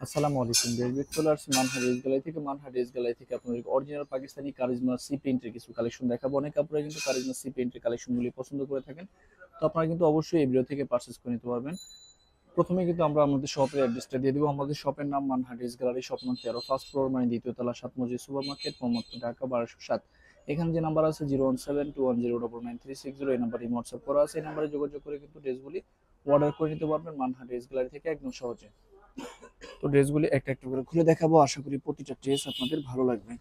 আসসালামু আলাইকুম দেশবিদ চলে আসছি মানহা ড্রেস গ্যালারি থেকে। মানহা ড্রেস গ্যালারি থেকে আপনাদের অরিজিনাল পাকিস্তানি কারিজমা সি প্রিন্টের কিছু কালেকশন দেখাবো। অনেক আপনারা কিন্তু কারিজমা সি প্রিন্টের কালেকশনগুলি পছন্দ করে থাকেন, তো আপনারা কিন্তু অবশ্যই এই ভিডিও থেকে পারচেস করে নিতে পারবেন। প্রথমে কিন্তু আমরা আমাদের শপের অ্যাড্রেসটা দিয়ে দিব। আমাদের শপের নাম মানহা ড্রেস গ্যালারি, শপ নং 13, ফার্স্ট ফ্লোর মানে দ্বিতীয় তলা, 7 মসজিদ সুপার মার্কেট, মোহাম্মদপুর, ঢাকা 1207। এখানে যে নাম্বার আছে 01721099360, এই নাম্বারে হোয়াটসঅ্যাপ করা আছে। এই নাম্বারে যোগাযোগ করে কিন্তু ড্রেসগুলি অর্ডার করে নিতে পারবেন মানহা ড্রেস গ্যালারি থেকে একদম সহজে। তো ড্রেসগুলি একটা একটা করে খুলে দেখাবো, আশা করি প্রতিটা ড্রেস আপনাদের ভালো লাগবে।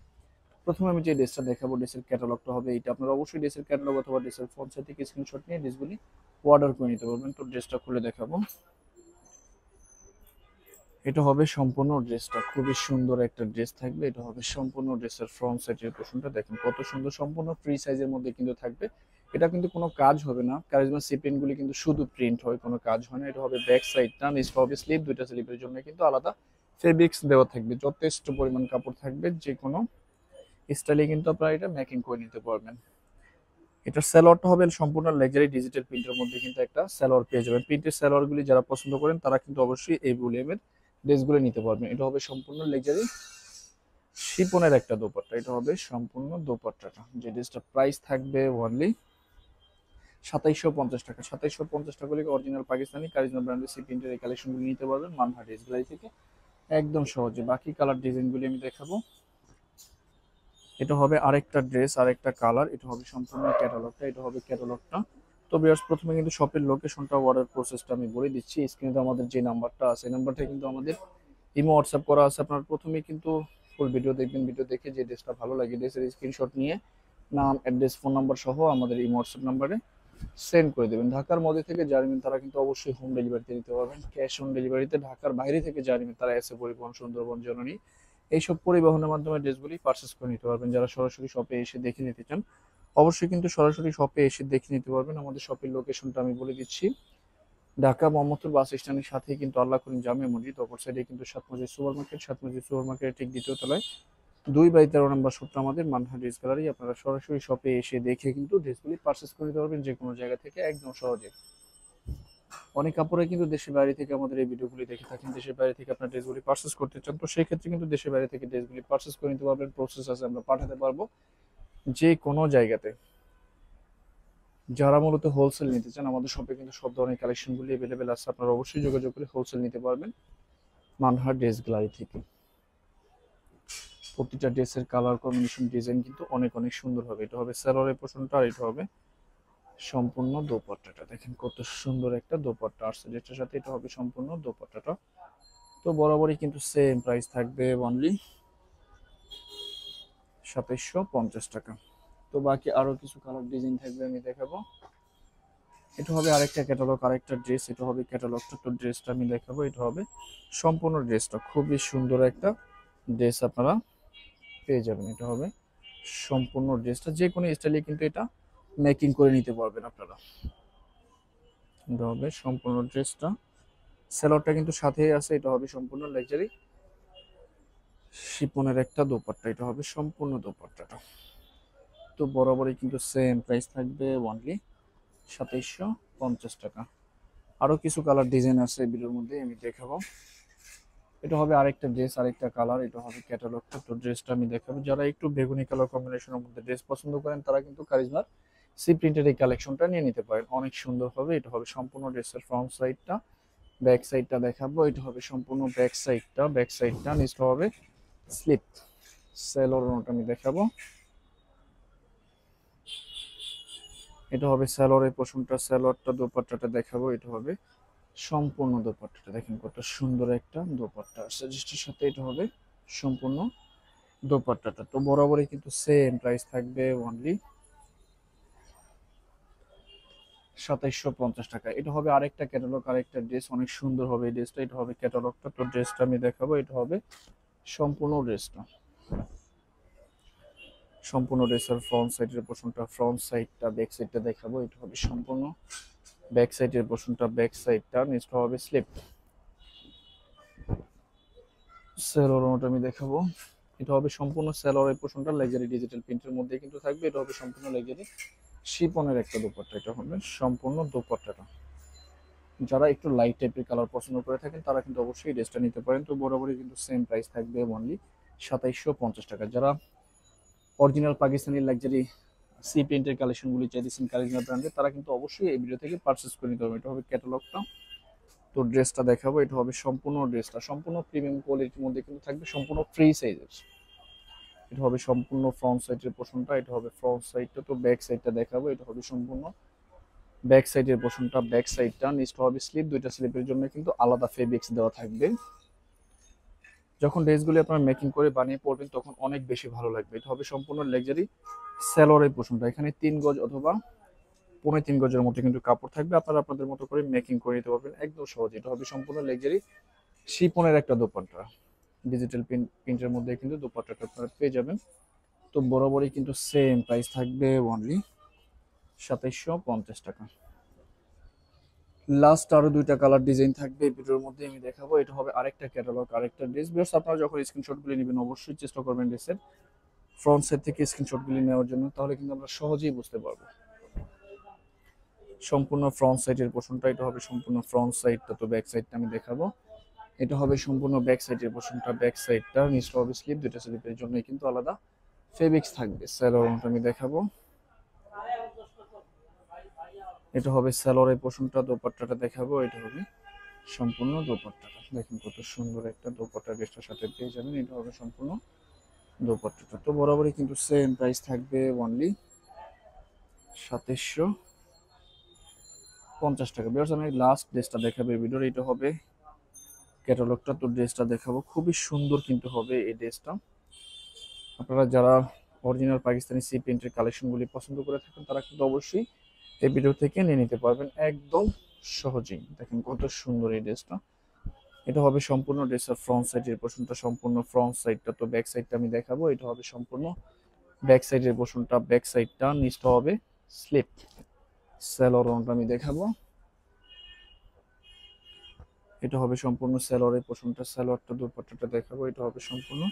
প্রথমে আমি যে ড্রেসটা দেখাবো, ড্রেসের ক্যাটালগটা হবে এইটা। আপনারা অবশ্যই ড্রেসের ক্যাটালগ অথবা ড্রেসের ফোন থেকে স্ক্রিনশট নিয়ে ড্রেসগুলি অর্ডার করে নিতে পারবেন। তো ড্রেসটা খুলে দেখাবো, এটা হবে সম্পূর্ণ ড্রেসটা, খুবই সুন্দর একটা ড্রেস থাকবে। এটা হবে সম্পূর্ণ ড্রেসের ফ্রন্ট সাইডের পোর্শনটা, দেখেন কত সুন্দর, সম্পূর্ণ ফ্রি সাইজের মধ্যে কিন্তু থাকবে। এটা কিন্তু কোনো কাজ হবে না, কারিজমা সিপেন গুলি কিন্তু শুধু প্রিন্ট হয়, কোনো কাজ হয় না। এটা হবে ব্যাক সাইডটা, নিচটা হবে স্লিপ, দুইটা স্লিপের জন্য কিন্তু আলাদা ফেব্রিক্স দেওয়া থাকবে, যথেষ্ট পরিমাণ কাপড় থাকবে, যে কোনো স্টাইলে কিন্তু আপনারা এটা মেকিং করে নিতে পারবেন। এটার সালোয়ারটা হবে সম্পূর্ণ লাক্সারি ডিজিটাল প্রিন্টের মধ্যে, কিন্তু একটা সালোয়ার পেয়ে যাবেন। প্রিন্টের সালোয়ারগুলি যারা পছন্দ করেন তারা কিন্তু অবশ্যই এই ভলিউমের ড্রেসগুলো নিতে পারবেন। এটা হবে সম্পূর্ণ লাক্সারি শিপনের একটা দোপাট্টা, এটা হবে সম্পূর্ণ দোপাট্টাটা। যে ড্রেসটা প্রাইস থাকবে অনলি 2750 টাকা। 2750 টাকা হলে অরিজিনাল পাকিস্তানি কারিজমা ব্র্যান্ডের সি প্রিন্টের এই কালেকশনগুলি নিতে পারবেন মানহা ড্রেস গ্যালারি থেকে একদম সহজে। বাকি কালার ডিজাইনগুলি আমি দেখাবো। এটা হবে আরেকটা ড্রেস, আরেকটা কালার। এটা হবে সম্পূর্ণ ক্যাটালগটা, এটা হবে ক্যাটালগটা। তো ভিউয়ার্স, প্রথমে কিন্তু শপের লোকেশনটা, অর্ডার প্রসেসটা আমি বলে দিচ্ছি। স্ক্রিনে আমাদের যে নাম্বারটা আছে, এই নাম্বারটা কিন্তু আমাদের ইমো হোয়াটসঅ্যাপ করা আছে। আপনার প্রথমেই কিন্তু ফুল ভিডিও দেখবেন, ভিডিও দেখে যে ড্রেসটা ভালো লাগে ড্রেসের স্ক্রিনশট নিয়ে নাম, অ্যাড্রেস, ফোন নাম্বার সহ আমাদের ইমো হোয়াটসঅ্যাপ নাম্বারে সেন্ড করে দেবেন। ঢাকার মধ্যে থেকে যারা নেবেন তারা কিন্তু অবশ্যই হোম ডেলিভারিতে নিতে পারবেন, ক্যাশ অন ডেলিভারিতে। ঢাকার বাইরে থেকে যারা নেবেন তারা এসে পরিবহন, সুন্দরবন, জননী এইসব পরিবহনের মাধ্যমে ড্রেসগুলি পারচেস করে নিতে পারবেন। যারা সরাসরি শপে এসে দেখে নিতে চান অবশ্যই কিন্তু সরাসরি শপে এসে দেখে নিতে পারবেন। আমাদের শপের লোকেশনটা আমি বলে দিচ্ছি। ঢাকা মোহাম্মদপুর বাস স্ট্যান্ডের সাথেই কিন্তু আল্লাহ করিম জামে মসজিদ, অপর সাইডে কিন্তু 7 মসজিদ সুপার মার্কেট, 7 মসজিদ সুপার মার্কেটের ঠিক দ্বিতীয় তলায় 2/13 নম্বর শপটা আমাদের মানহা ড্রেস গ্যালারি। আপনারা সরাসরি শপে এসে দেখে কিন্তু ড্রেসগুলি পারচেস করে নিতে পারবেন যে কোনো জায়গা থেকে একদম সহজে। অনেক কাপড়ে কিন্তু দেশের বাইরে থেকে আমাদের এই ভিডিওগুলি দেখে থাকেন, দেশের বাইরে থেকে আপনার ড্রেসগুলি পারচেস করতে চান, তো সেই ক্ষেত্রে কিন্তু দেশের বাইরে থেকে ড্রেসগুলি পারচেস করে নিতে পারবেন। প্রসেস আছে, আমরা পাঠাতে পারবো যে কোনো জায়গাতে। যারা মূলত হোলসেল নিতে চান আমাদের শপে কিন্তু সব ধরনের কালেকশনগুলি অ্যাভেলেবেল আছে, আপনারা অবশ্যই যোগাযোগ করে হোলসেল নিতে পারবেন মানহার ড্রেস গ্যালারি থেকে। প্রতিটা ড্রেসের কালার কম্বিনেশন, ডিজাইন কিন্তু অনেক অনেক সুন্দর হবে। এটা হবে সালোয়ারের পোর্শনটা, আর এটা হবে সম্পূর্ণ দোপাট্টাটা। দেখেন কত সুন্দর একটা দোপাট্টা আসছে যেটার সাথে, এটা হবে সম্পূর্ণ দোপাট্টাটা। তো বরাবরই কিন্তু সেম প্রাইস থাকবে অনলি 2750 টাকা। তো বাকি আরো কিছু কালার ডিজাইন থাকবে, আমি দেখাবো। এটা হবে আরেকটা ক্যাটালগ, আরেকটা ড্রেস। এটা হবে ক্যাটালগটা, তো ড্রেসটা আমি দেখাবো। এটা হবে সম্পূর্ণ ড্রেসটা, খুবই সুন্দর একটা ড্রেস আপনারা পেয়ে যাবেন। এটা হবে সম্পূর্ণ ড্রেসটা, যে কোনো স্টাইলে কিন্তু এটা মেকিং করে নিতে পারবেন আপনারা। এটা হবে সম্পূর্ণ ড্রেসটা, সেলরটা কিন্তু সাথেই আছে। এটা হবে সম্পূর্ণ লাক্সারি শিপনের একটা দোপাট্টা, এটা হবে সম্পূর্ণ দোপাট্টাটা। তো বরাবরই কিন্তু সেম প্রাইস থাকবে অনলি 2750 টাকা। আরো কিছু কালার ডিজাইন আছে ভিডিওর মধ্যে, আমি দেখাবো। এটা হবে আরেকটা ড্রেস, আরেকটা কালার। এটা হবে ক্যাটালগটা, তো ড্রেসটা আমি দেখাবো। যারা একটু বেগুনি কালার কম্বিনেশনের মধ্যে ড্রেস পছন্দ করেন তারা কিন্তু কারিজমার সি প্রিন্টের এই কালেকশনটা নিয়ে নিতে পারেন, অনেক সুন্দর হবে। এটা হবে সম্পূর্ণ ড্রেসের ফ্রন্ট সাইডটা, ব্যাক সাইডটা দেখাবো। এটা হবে সম্পূর্ণ ব্যাক সাইডটা, ব্যাক সাইডটা নিচটা হবে স্লিপ। স্যালোয়ারটা আমি দেখাবো। এটা হবে স্যালোয়ারের পোর্শনটা, স্যালোয়ারটা দোপাট্টাটা দেখাবো। এটা হবে সম্পূর্ণ দোপাট্টাটা, দেখেন কত সুন্দর একটা দোপাট্টা আসছে যেটার সাথে, এটা হবে সম্পূর্ণ দোপাট্টাটা। তো বরাবরই কিন্তু সেম প্রাইস থাকবে অনলি 2750 টাকা। এটা হবে আরেকটা ক্যাটালগ, আরেকটা ড্রেস, অনেক সুন্দর হবে এই ড্রেসটা। এটা হবে ক্যাটালগটা, তো ড্রেসটা আমি দেখাবো। এটা হবে সম্পূর্ণ ড্রেসটা, সম্পূর্ণ ড্রেসের ফ্রন্ট সাইডের পোর্শনটা, ফ্রন্ট সাইডটা, ব্যাক সাইডটা দেখাবো। এটা হবে সম্পূর্ণ ব্যাক সাইডের পোর্শনটা, ব্যাক সাইডটা নিচটা হবে স্লিপ। সেলোয়ারটা আমি দেখাবো। এটা হবে সম্পূর্ণ সেলোয়ারের পোর্শনটা লাক্সারি ডিজিটাল প্রিন্টের মধ্যে কিন্তু থাকবে। এটা হবে সম্পূর্ণ লাক্সারি শিপনের একটা দোপাট্টা, এটা হবে সম্পূর্ণ দোপাট্টাটা। যারা একটু লাইট টাইপের কালার পছন্দ করে থাকেন তারা কিন্তু অবশ্যই এই ড্রেসটা নিতে পারেন। তো বরাবরই কিন্তু সেম প্রাইস থাকবে অনলি 2750 টাকা। যারা অরিজিনাল পাকিস্তানি লাক্সারি সি প্রিন্টের কালেকশনগুলি চাইতেছেন কারিজমা ব্র্যান্ডের, তারা কিন্তু অবশ্যই এই ভিডিও থেকে পারচেস করে নিতে হবে। এটা হবে ক্যাটালগটা। তো ড্রেসটা দেখাবো, এটা হবে সম্পূর্ণ ড্রেসটা সম্পূর্ণ প্রিমিয়াম কোয়ালিটির মধ্যে কিন্তু থাকবে, সম্পূর্ণ ফ্রি সাইজের। এটা হবে সম্পূর্ণ ফ্রন্ট সাইডের পোর্শনটা, এটা হবে ফ্রন্ট সাইডটা। তো ব্যাক সাইডটা দেখাবো, এটা হবে সম্পূর্ণ ব্যাক সাইডের পোর্শনটা, ব্যাক সাইডটা। নিচটা হবে স্লিপ, দুইটা স্লিপের জন্য কিন্তু আলাদা ফেব্রিক্স দেওয়া থাকবে। যখন ড্রেসগুলি আপনারা মেকিং করে বানিয়ে পরবেন তখন অনেক বেশি ভালো লাগবে। এটা হবে সম্পূর্ণ লাক্সারি সালোয়ারের পোর্শনটা, এখানে 3 গজ অথবা 3.5 গজের মতো কিন্তু কাপড় থাকবে, আপনারা আপনাদের মতো করে মেকিং করে নিতে পারবেন একদম সহজে। এটা হবে সম্পূর্ণ লাক্সারি শিপনের একটা দোপাট্টা, ডিজিটাল প্রিন্টের মধ্যে কিন্তু দোপাট্টাটা আপনারা পেয়ে যাবেন। তো বরাবরই কিন্তু সেম প্রাইস থাকবে অনলি 2750 টাকা। লাস্ট আরো দুইটা কালার ডিজাইন থাকবে এই ভিডিওর মধ্যে আমি দেখাবো। এটা হবে আরেকটা ক্যাটালগ, আরেকটা ড্রেস। ভিউয়ার্স আপনারা যখন স্ক্রিনশটগুলি নেবেন অবশ্যই চেষ্টা করবেন ড্রেসের ফ্রন্ট সাইড থেকে স্ক্রিনশটগুলি নেওয়ার জন্য, তাহলে কিন্তু আমরা সহজেই বুঝতে পারবো। সম্পূর্ণ ফ্রন্ট সাইডের পোর্শনটা, এটা হবে সম্পূর্ণ ফ্রন্ট সাইডটা। তো ব্যাক সাইডটা আমি দেখাবো, এটা হবে সম্পূর্ণ ব্যাক সাইডের পোর্শনটা, ব্যাক সাইডটা। নিচটা হবে স্লিপ, দুইটা স্লিপের জন্য কিন্তু আলাদা ফেব্রিক্স থাকবে। স্যালোয়ারটা আমি দেখাবো, এটা হবে স্যালোয়ারের পোর্শনটা। দোপাট্টাটা দেখাবো, এটা হবে সম্পূর্ণ দোপাট্টাটা। দেখেন কত সুন্দর একটা দোপাট্টা ড্রেসটার সাথে পেয়ে যাবেন। এটা হবে সম্পূর্ণ দোপাট্টাটা। তো বরাবরই কিন্তু সেম প্রাইস থাকবে অনলি 2750 টাকা। বিকজ আমি লাস্ট ড্রেসটা দেখাবো এই ভিডিওর, এটা হবে ক্যাটালগটা। তো ড্রেসটা দেখাবো, খুবই সুন্দর কিন্তু হবে এই ড্রেসটা। আপনারা যারা অরিজিনাল পাকিস্তানি সি প্রিন্টের কালেকশনগুলি পছন্দ করে থাকেন তারা কিন্তু অবশ্যই এই ভিডিও থেকে নিয়ে নিতে পারবেন একদম সহজেই। দেখেন কত সুন্দর এই ড্রেসটা। এটা হবে সম্পূর্ণ ড্রেসের ফ্রন্ট সাইডের পোর্শনটা, সম্পূর্ণ ফ্রন্ট সাইডটা। তো ব্যাক সাইডটা আমি দেখাবো, এটা হবে সম্পূর্ণ ব্যাক সাইডের পোর্শনটা, ব্যাক সাইডটা। নিচটা হবে স্লিপ। স্যালোয়ারটা আমি দেখাবো, এটা হবে সম্পূর্ণ স্যালোয়ারের পোর্শনটা, স্যালোয়ারটা। দোপাট্টাটা দেখাবো, এটা হবে সম্পূর্ণ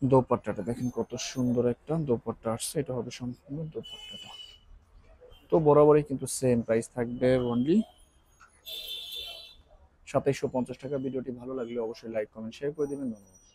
দোপাট্টাটা। দেখেন কত সুন্দর একটা দোপাট্টা আসছে, এটা হবে সম্পূর্ণ দোপাট্টাটা। তো বরাবরই কিন্তু সেম প্রাইস থাকবে অনলি 2750 টাকা। ভিডিওটি ভালো লাগলে অবশ্যই লাইক কমেন্ট শেয়ার করে দিবেন। ধন্যবাদ।